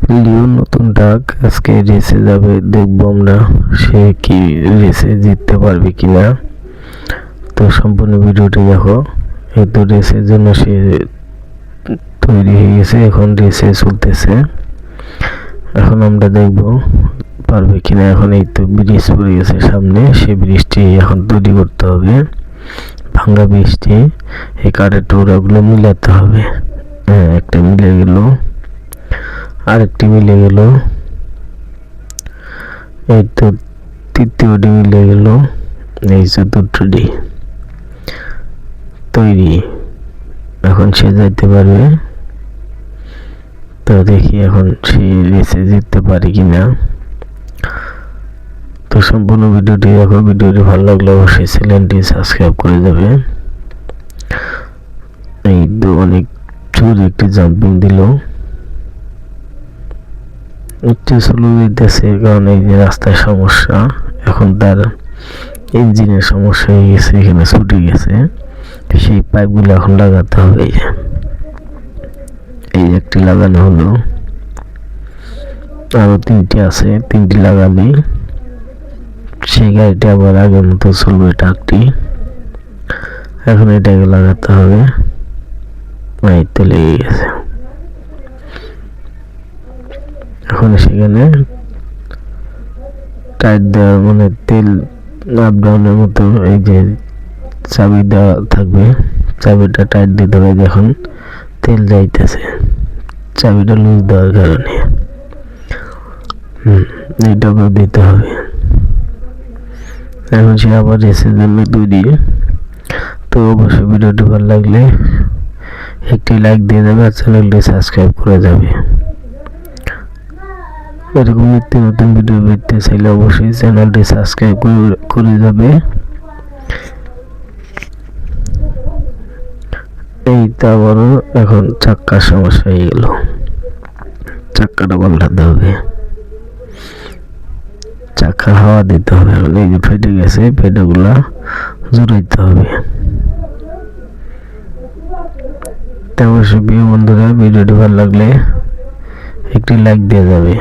লিও নতুন ডাক আজকে রেসে যাবে, দেখবো আমরা সে কি রেসে জিততে পারবে কিনা। তো সম্পূর্ণ ভিডিওটি দেখো। এই তো রেসের জন্য সে তৈরি হয়ে গেছে, এখন রেসে চলতেছে। এখন আমরা দেখবো পারবে কিনা। এখন এই তো ব্রিজ পড়ে গেছে সামনে, সে ব্রিজটি এখন তৈরি করতে হবে। ভাঙ্গা ব্রিজটি এই কাঠের টুকরাগুলো মিলাতে হবে। হ্যাঁ, একটা মিলে গেল, আরেকটি মিলে গেল, এই তো তৃতীয়টি মিলে গেল, এই চতুর্থটি তৈরি। এখন সে যাইতে পারবে। তো দেখি এখন সে রেসে জিততে পারে কিনা। তো সম্পূর্ণ ভিডিওটি দেখো। ভিডিওটি ভালো লাগলে অবশ্যই চ্যানেলটি সাবস্ক্রাইব করে যাবে। এই তো অনেক জোরে একটি জাম্পিং দিল, একটু স্লো দিতেছে কারণ এই যে রাস্তায় সমস্যা। এখন তার ইঞ্জিনের সমস্যা হয়ে গেছে, এখানে ছুটে গেছে। সেই পাইপগুলো এখন লাগাতে হবে। এই একটি লাগানো হলো, আরো তিনটি আছে, তিনটি লাগালে সেই গাড়িটা আবার আগের মতো চলবে ট্রাকটি। এখন এটাকে লাগাতে হবে। এই তো লেগে গেছে। এখন সেখানে টাইট দেওয়া, মানে তেল আপ ডাউনের মতো এই যে চাবি দেওয়া থাকবে, চাবিটা টাইট দিতে হবে। যখন তেল যাইতেছে চাবিটা লুজ দেওয়ার কারণে এইটাকে দিতে হবে। এখন সে আবার রেসের জন্য তৈরি। তো অবশ্যই ভিডিওটি ভালো লাগলে একটি লাইক দিয়ে যাবে আর চ্যানেলটি সাবস্ক্রাইব করে যাবে। এরকম নিত্য নতুন ভিডিও দেখতে চাইলে অবশ্যই চ্যানেলটি সাবস্ক্রাইব করে যাবে। এই তো আবারও এখন চাক্কার সমস্যা হয়ে গেল, চাক্কাটা পাল্টাতে হবে, চাক্কা হাওয়া দিতে হবে। এখন এই যে ফেটে গেছে, ফেটেগুলা জোরাইতে হবে। অবশ্যই প্রিয় বন্ধুরা, ভিডিওটি ভালো লাগলে একটি লাইক দিয়ে যাবে।